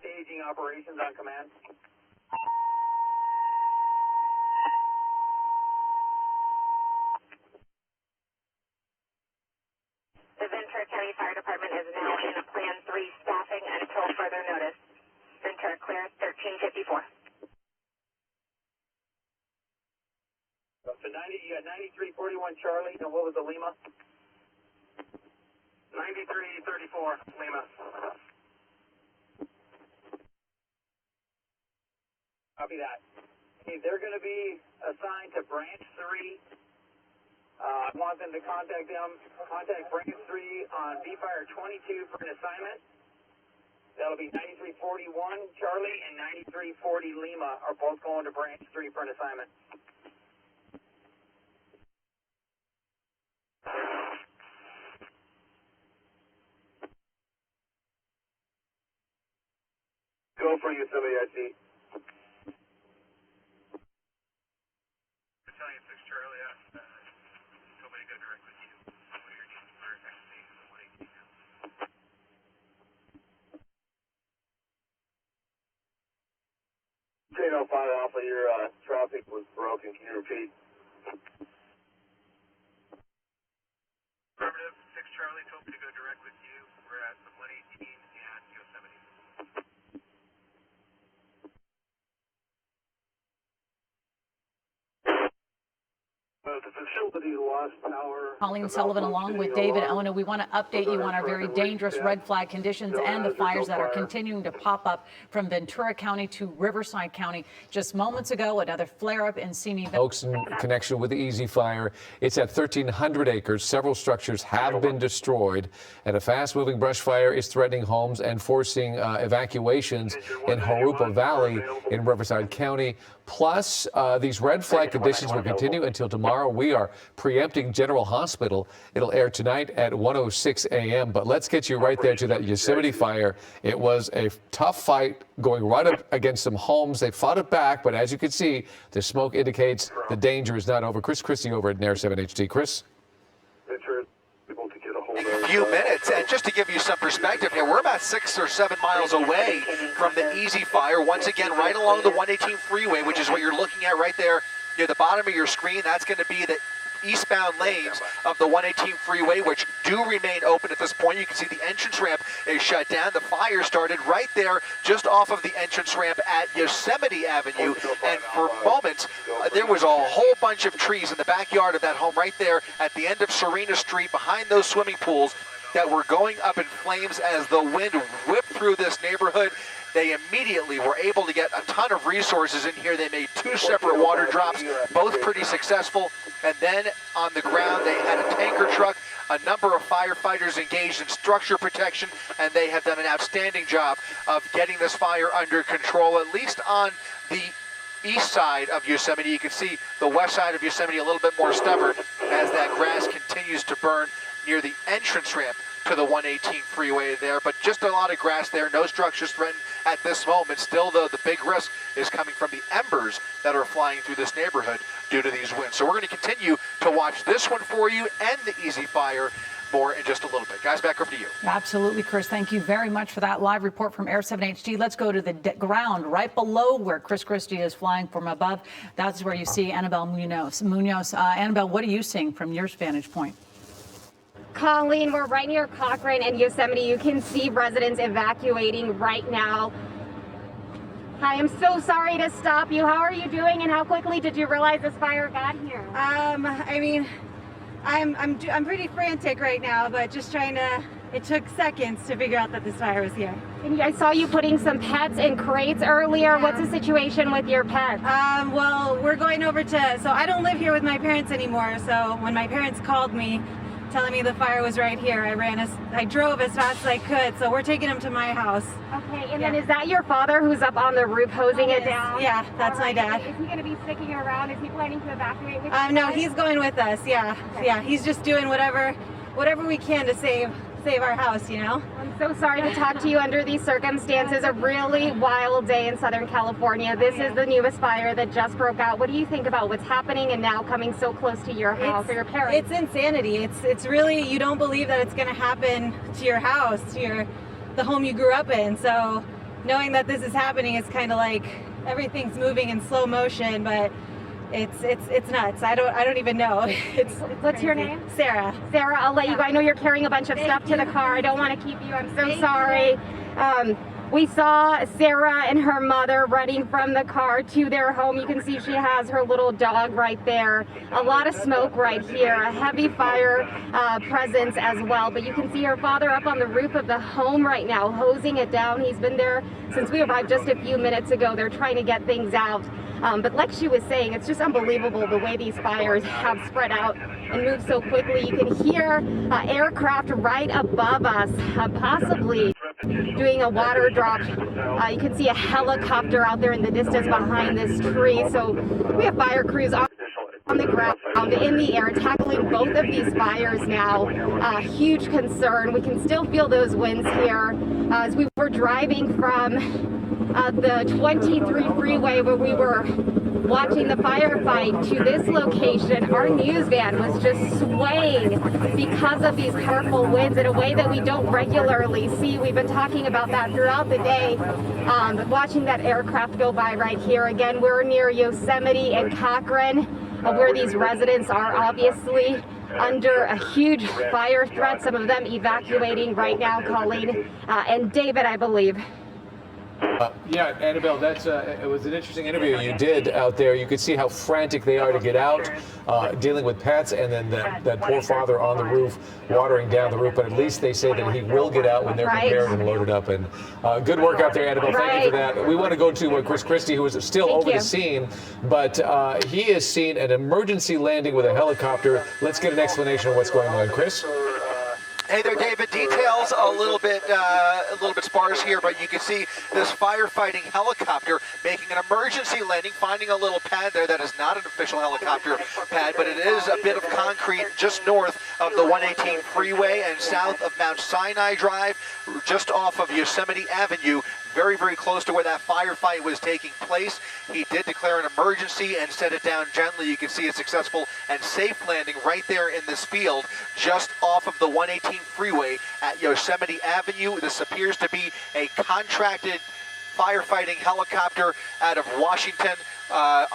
Speaker 7: Staging operations on command.
Speaker 8: The Ventura County Fire Department is now in a Plan 3 staffing until further notice. Ventura clear 1354.
Speaker 7: So 90, you got 9341 Charlie, and what was the Lima? 9334 Lima. Copy that. Okay, they're going to be assigned to Branch 3. I want them to contact Branch 3 on V-Fire 22 for an assignment. That'll be 9341 Charlie and 9340 Lima are both going to Branch 3 for an assignment. Go for you, somebody I see. Battalion 6 Charlie, somebody go direct with you. You're just for FC 118 now. Chain 05 Alpha, your traffic was broken. Can you repeat? Affirmative, 6 Charlie told me to go direct with you. We're at the 118 and Yosemite. The facility lost power.
Speaker 4: Colleen Sullivan along with David Ona. We want to update you on our very dangerous red flag conditions and the fires that are continuing to pop up from Ventura County to Riverside County. Just moments ago, another flare-up in Simi.
Speaker 13: Oaks in connection with the Easy Fire. It's at 1,300 acres. Several structures have been destroyed, and a fast-moving brush fire is threatening homes and forcing evacuations in Jurupa Valley in Riverside County. Plus, these red flag conditions will continue until tomorrow. We are preempting General Hospital. It'll air tonight at 1:06 a.m. But let's get you right there to that Yosemite fire. It was a tough fight going right up against some homes. They fought it back, but as you can see, the smoke indicates the danger is not over. Chris Christie over at NAIR 7 HD. Chris?
Speaker 9: A few minutes, and just to give you some perspective here, we're about 6 or 7 miles away from the Easy Fire. Once again, right along the 118 freeway, which is what you're looking at right there near the bottom of your screen. That's going to be the eastbound lanes of the 118 freeway, which do remain open at this point. You can see the entrance ramp is shut down. The fire started right there just off of the entrance ramp at Yosemite Avenue, and for moments there was a whole bunch of trees in the backyard of that home right there at the end of Serena Street behind those swimming pools that were going up in flames as the wind whipped through this neighborhood. They immediately were able to get a ton of resources in here. They made 2 separate water drops, both pretty successful. And then on the ground, they had a tanker truck, a number of firefighters engaged in structure protection, and they have done an outstanding job of getting this fire under control, at least on the east side of Yosemite. You can see the west side of Yosemite a little bit more stubborn as that grass continues to burn near the entrance ramp to the 118 freeway there, but just a lot of grass there, no structures threatened at this moment. Still, though, the big risk is coming from the embers that are flying through this neighborhood due to these winds. So we're going to continue to watch this one for you and the Easy Fire more in just a little bit. Guys, back over to you.
Speaker 4: Absolutely, Chris. Thank you very much for that live report from Air 7 HD. Let's go to the ground right below where Chris Christie is flying from above. That's where you see Annabelle Munoz. Annabelle, what are you seeing from your vantage point?
Speaker 3: Colleen, we're right near Cochrane and Yosemite. You can see residents evacuating right now. Hi, I'm so sorry to stop you. How are you doing, and how quickly did you realize this fire got here?
Speaker 14: I mean, I'm pretty frantic right now, but just trying to. It took seconds to figure out that this fire was here.
Speaker 3: And I saw you putting some pets in crates earlier. Yeah. What's the situation with your pets?
Speaker 14: Well, we're going over to. So I don't live here with my parents anymore. So when my parents called me, telling me the fire was right here, I drove as fast as I could, so we're taking him to my house.
Speaker 3: Okay, and then is that your father who's up on the roof hosing it down?
Speaker 14: Yeah, that's my dad.
Speaker 3: Is he going to be sticking around? Is he planning to evacuate with you?
Speaker 14: No, he's going with us, yeah. Okay. Yeah, he's just doing whatever we can to save our house, you know?
Speaker 3: I'm so sorry to talk to you under these circumstances. A really wild day in Southern California. This is the newest fire that just broke out. What do you think about what's happening and now coming so close to your house or your parents?
Speaker 14: It's insanity. It's really, you don't believe that it's going to happen to your house, to the home you grew up in. So knowing that this is happening, it's kind of like everything's moving in slow motion, but it's nuts. I don't even know.
Speaker 3: What's your name?
Speaker 14: Sarah.
Speaker 3: Sarah, I'll let you go. I know you're carrying a bunch of stuff to the car. I don't want to keep you. I'm so sorry. We saw Sarah and her mother running from the car to their home. You can see she has her little dog right there. A lot of smoke right here. A heavy fire presence as well. But you can see her father up on the roof of the home right now, hosing it down. He's been there since we arrived just a few minutes ago. They're trying to get things out. But like she was saying, it's just unbelievable the way these fires have spread out and moved so quickly. You can hear aircraft right above us, possibly doing a water drop. You can see a helicopter out there in the distance behind this tree. So we have fire crews on on the ground, in the air, tackling both of these fires now. Huge concern. We can still feel those winds here. As we were driving from the 23 freeway where we were watching the firefight to this location, our news van was just swaying because of these powerful winds in a way that we don't regularly see. We've been talking about that throughout the day, but watching that aircraft go by right here. Again, we're near Yosemite and Cochrane, where these residents are obviously under a huge fire threat, some of them evacuating right now, Colleen. And David, I believe.
Speaker 13: Yeah, Annabelle, it was an interesting interview you did out there. You could see how frantic they are to get out, dealing with pets, and then that poor father on the roof, watering down the roof. But at least they say that he will get out when they're prepared and loaded up. And good work out there, Annabelle. Thank you for that. We want to go to Chris Christie, who is still over the scene, but he has seen an emergency landing with a helicopter. Let's get an explanation of what's going on, Chris.
Speaker 9: Hey there, David. Details a little bit sparse here, but you can see this firefighting helicopter making an emergency landing, finding a little pad there that is not an official helicopter pad, but it is a bit of concrete just north of the 118 freeway and south of Mount Sinai Drive, just off of Yosemite Avenue. Very, very close to where that firefight was taking place. He did declare an emergency and set it down gently. You can see a successful and safe landing right there in this field, just off of the 118 freeway at Yosemite Avenue. This appears to be a contracted firefighting helicopter out of Washington.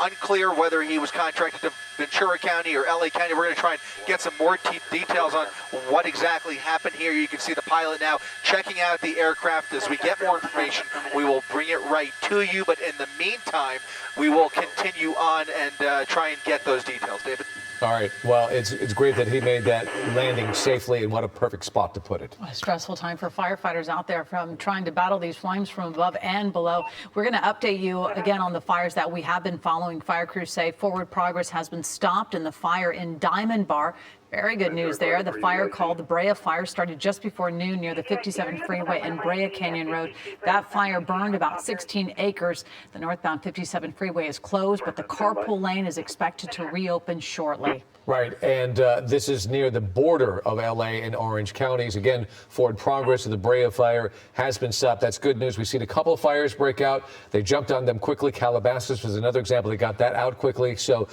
Speaker 9: Unclear whether he was contracted to Ventura County or LA County. We're going to try and get some more details on what exactly happened here. You can see the pilot now checking out the aircraft. As we get more information, we will bring it right to you. But in the meantime, we will continue on and try and get those details. David?
Speaker 13: All right. Well, it's great that he made that landing safely, and what a perfect spot to put it.
Speaker 4: A stressful time for firefighters out there from trying to battle these flames from above and below. We're going to update you again on the fires that we have been following. Fire crews say forward progress has been stopped in the fire in Diamond Bar. Very good news there. The fire called the Brea Fire started just before noon near the 57 freeway and Brea Canyon Road. That fire burned about 16 acres. The northbound 57 freeway is closed, but the carpool lane is expected to reopen shortly.
Speaker 13: Right, and this is near the border of LA and Orange counties. Again, forward progress of the Brea fire has been stopped. That's good news. We've seen a couple of fires break out. They jumped on them quickly. Calabasas was another example. They got that out quickly. So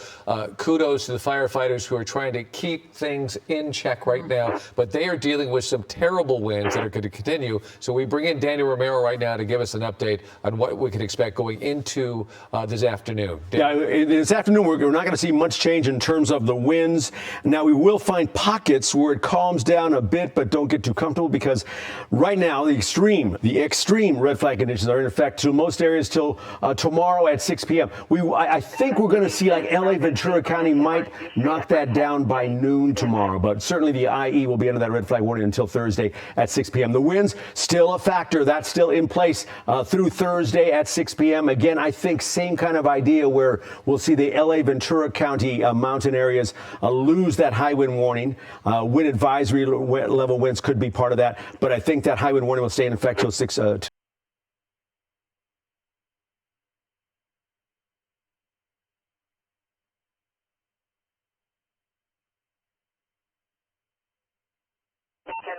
Speaker 13: kudos to the firefighters who are trying to keep things in check right now. But they are dealing with some terrible winds that are going to continue. So we bring in Daniel Romero right now to give us an update on what we can expect going into this afternoon.
Speaker 1: Yeah, this afternoon we're not going to see much change in terms of the winds. Now, we will find pockets where it calms down a bit, but don't get too comfortable, because right now the extreme red flag conditions are in effect to most areas till tomorrow at 6 p.m. I think we're going to see like LA, Ventura County might knock that down by noon tomorrow, but certainly the IE will be under that red flag warning until Thursday at 6 p.m. The winds still a factor. That's still in place through Thursday at 6 p.m. Again, I think same kind of idea where we'll see the LA, Ventura County mountain areas lose that high wind warning. Wind advisory level winds could be part of that, but I think that high wind warning will stay in effect till 6.
Speaker 8: Gen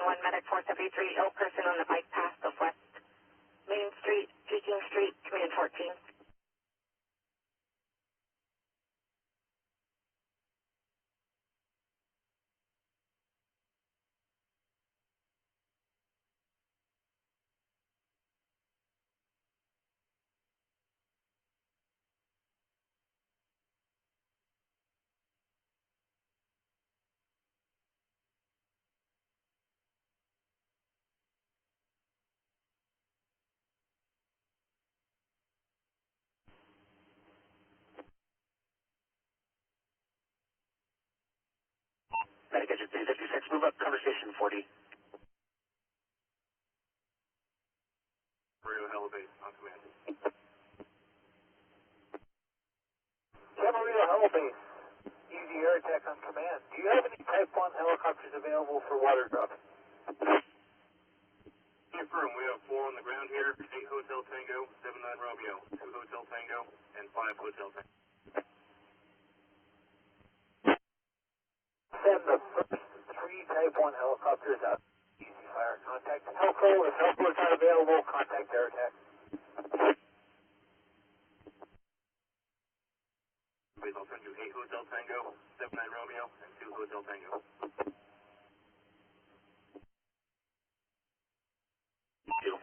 Speaker 8: 1 Medic 473, ill person on the bike path of West Main Street, Peking Street, Command 14. Medic Engine 356, move up, conversation 40.
Speaker 7: Radio Elevate on command. Camarillo Elevate, Easy Air Attack on command. Do you have any Type 1 helicopters available for water drop? Confirm, we have 4 on the ground here, 8 Hotel Tango, 79 Romeo, 2 Hotel Tango, and 5 Hotel Tango. 1 helicopters out. Easy fire. Contact Helco. If Helco is not available, contact air attack. Please, I'll send you 8 Hotel Tango, 79 Romeo, and 2 Hotel Tango. Thank you.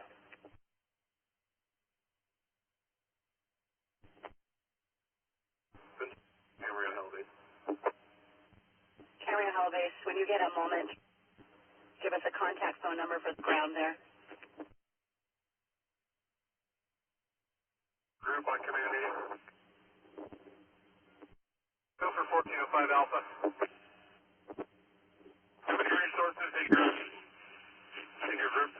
Speaker 7: Camarillo Helibase.
Speaker 8: Camarillo Helibase, when you get a moment, give us a contact phone number for the ground there.
Speaker 7: Group on command meeting. Go for 1405 Alpha. How many resources in your group?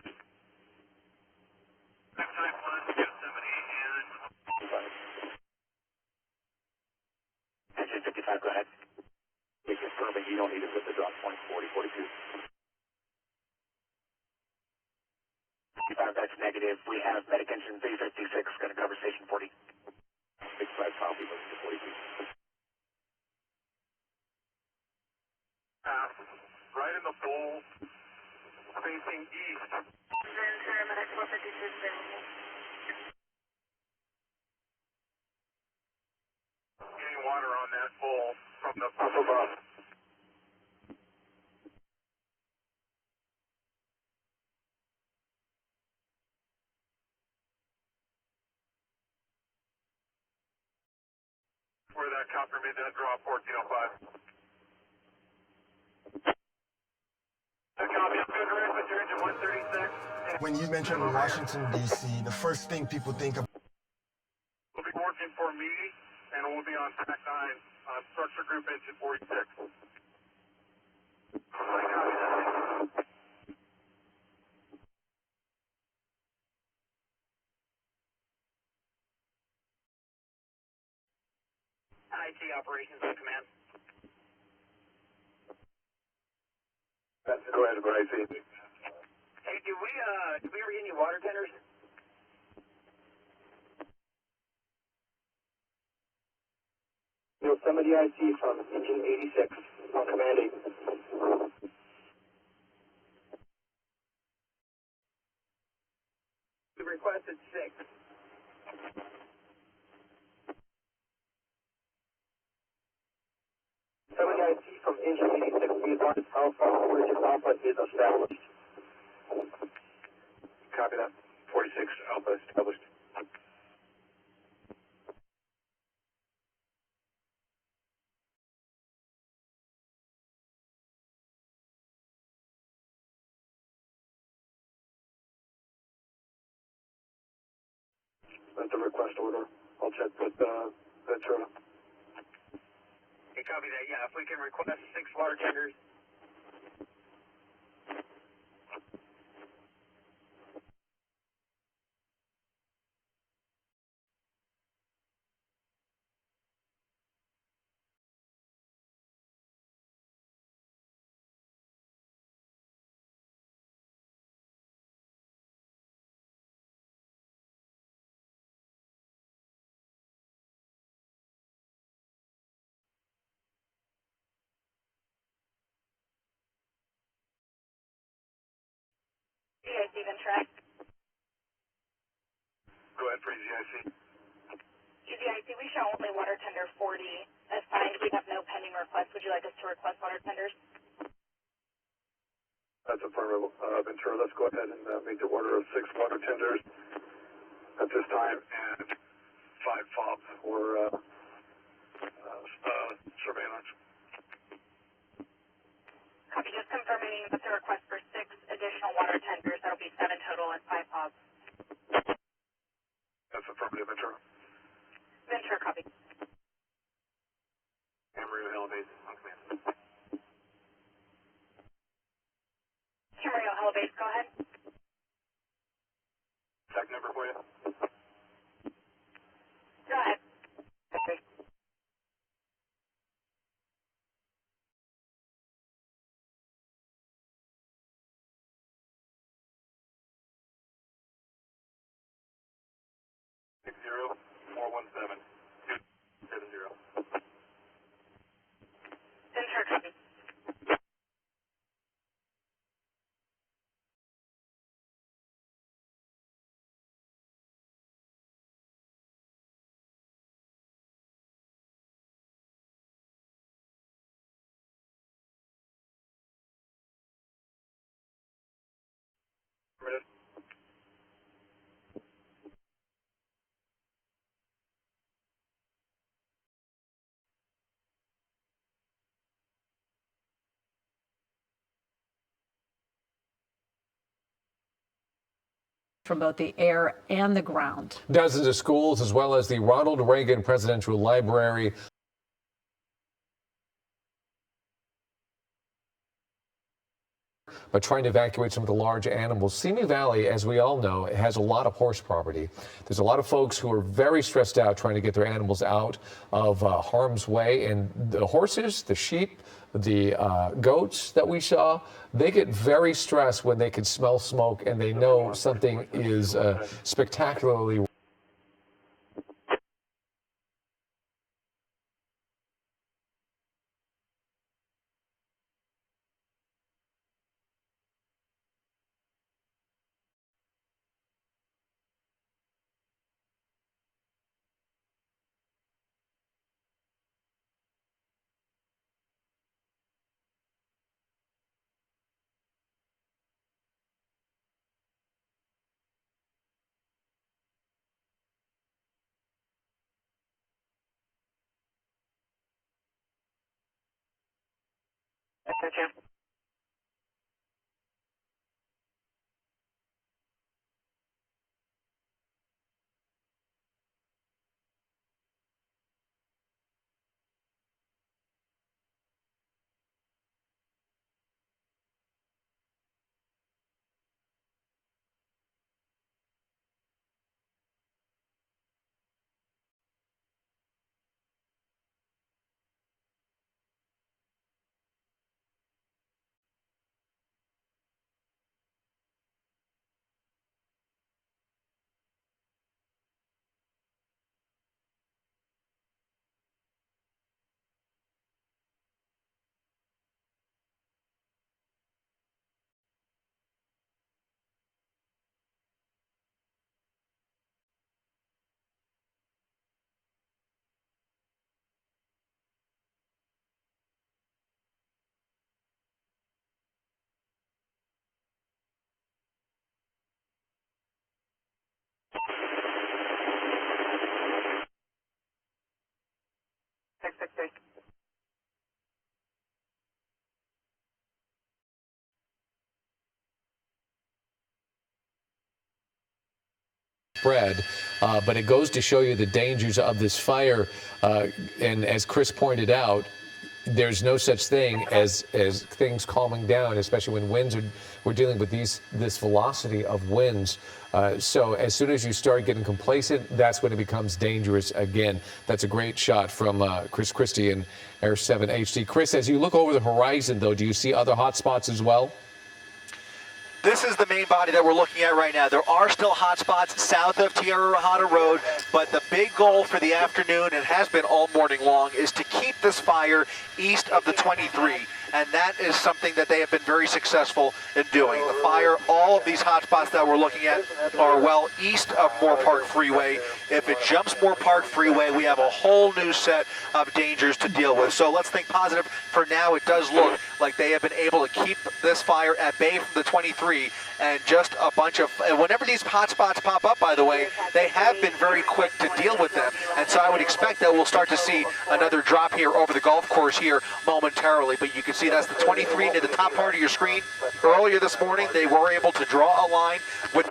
Speaker 7: Next time, 1, Yosemite, and... Engine 55, go ahead. You're confirming you don't need to put the drop point 4042. 55, that's negative. We have medic engine 356, going to cover station 40. 65, I'll be moving to 42. Right in the bowl, facing east.
Speaker 8: Venture, medic 456 available.
Speaker 7: Getting water on that bowl from the above. Where that copper made that drop, 1405. Copy, I'm good, direct with your engine 136.
Speaker 15: When you mention Washington, D.C., the first thing people think of...
Speaker 7: We'll be working for me, and we'll be on track 9 on structure group engine 46. IT operations on command. Go ahead, Bryce. Hey, do we ever get any water tenders? Yosemite IT from engine 86 on command 8. We requested 6. Yosemite IT from engine 86, be advised Alpha, origin Alpha is established. Copy that. 46, Alpha established. That's a request order. I'll check with Ventura. Hey, copy that. Yeah, if we can request 6 water tenders.
Speaker 8: GIC Ventura.
Speaker 7: Go ahead for GIC.
Speaker 8: GIC, we show only water tender 40 assigned. We have no pending requests. Would you like us to request water tenders?
Speaker 7: That's affirmative, Ventura. Let's go ahead and make the order of 6 water tenders at this time and 5 fobs for surveillance.
Speaker 8: Copy, just confirming that's a request for 6 additional water tenders. That'll be 7 total and 5 fobs.
Speaker 7: That's affirmative, Ventura.
Speaker 8: Ventura, copy.
Speaker 7: Camarillo Helibase on command.
Speaker 8: Camarillo Helibase, go ahead.
Speaker 7: Tech number for you.
Speaker 8: Go ahead. Okay.
Speaker 4: from both the air and the ground.
Speaker 13: Dozens of schools, as well as the Ronald Reagan Presidential Library, but trying to evacuate some of the large animals. Simi Valley, as we all know, has a lot of horse property. There's a lot of folks who are very stressed out trying to get their animals out of harm's way. And the horses, the sheep, the goats that we saw, they get very stressed when they can smell smoke and they know something is spectacularly spread, but it goes to show you the dangers of this fire. And as Chris pointed out, there's no such thing as things calming down, especially when winds are. We're dealing with this velocity of winds. So as soon as you start getting complacent, that's when it becomes dangerous again. That's a great shot from Chris Christie in Air 7 HD. Chris, as you look over the horizon, though, do you see other hot spots as well?
Speaker 9: This is the main body that we're looking at right now. There are still hot spots south of Tierra Rajada Road, but the big goal for the afternoon, and has been all morning long, is to keep this fire east of the 23. And that is something that they have been very successful in doing. The fire, all of these hot spots that we're looking at are well east of Moore Park Freeway. If it jumps Moore Park Freeway, we have a whole new set of dangers to deal with. So let's think positive. For now, it does look like they have been able to keep this fire at bay from the 23, and just a bunch of, and whenever these hot spots pop up, by the way, they have been very quick to deal with them. And so I would expect that we'll start to see another drop here over the golf course here momentarily. But you can see that's the 23 near the top part of your screen. Earlier this morning, they were able to draw a line with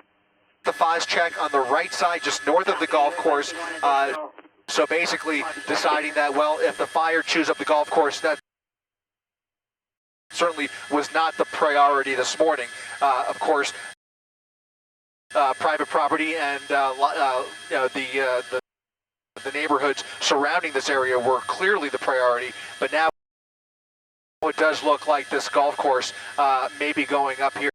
Speaker 9: the FOS check on the right side, just north of the golf course. So basically deciding that, well, if the fire chews up the golf course, that certainly was not the priority this morning. Of course, private property and the neighborhoods surrounding this area were clearly the priority, but now it does look like this golf course may be going up here.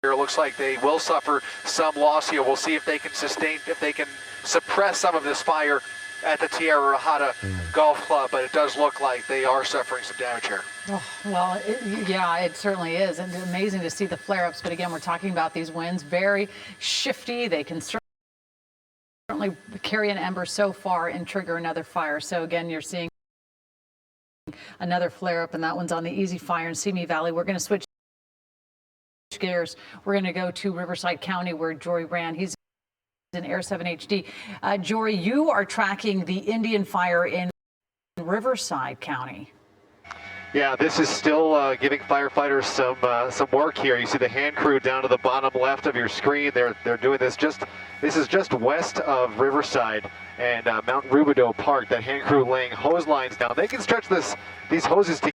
Speaker 9: It looks like they will suffer some loss here. We'll see if they can sustain, if they can suppress some of this fire at the Tierra Rajada Golf Club, but it does look like they are suffering some damage here.
Speaker 4: Oh, well, yeah, it certainly is. And it's amazing to see the flare-ups. But again, we're talking about these winds, very shifty. They can certainly carry an ember so far and trigger another fire. So again, you're seeing another flare-up, and that one's on the Easy Fire in Simi Valley. We're going to switch gears. We're going to go to Riverside County, where Jory Rand, he's in Air 7 HD. Jory, you are tracking the Indian Fire in Riverside County.
Speaker 5: Yeah, this is still giving firefighters some work here. You see the hand crew down to the bottom left of your screen. They're doing this this is just west of Riverside and Mount Rubidoux Park. That hand crew laying hose lines down. They can stretch these hoses to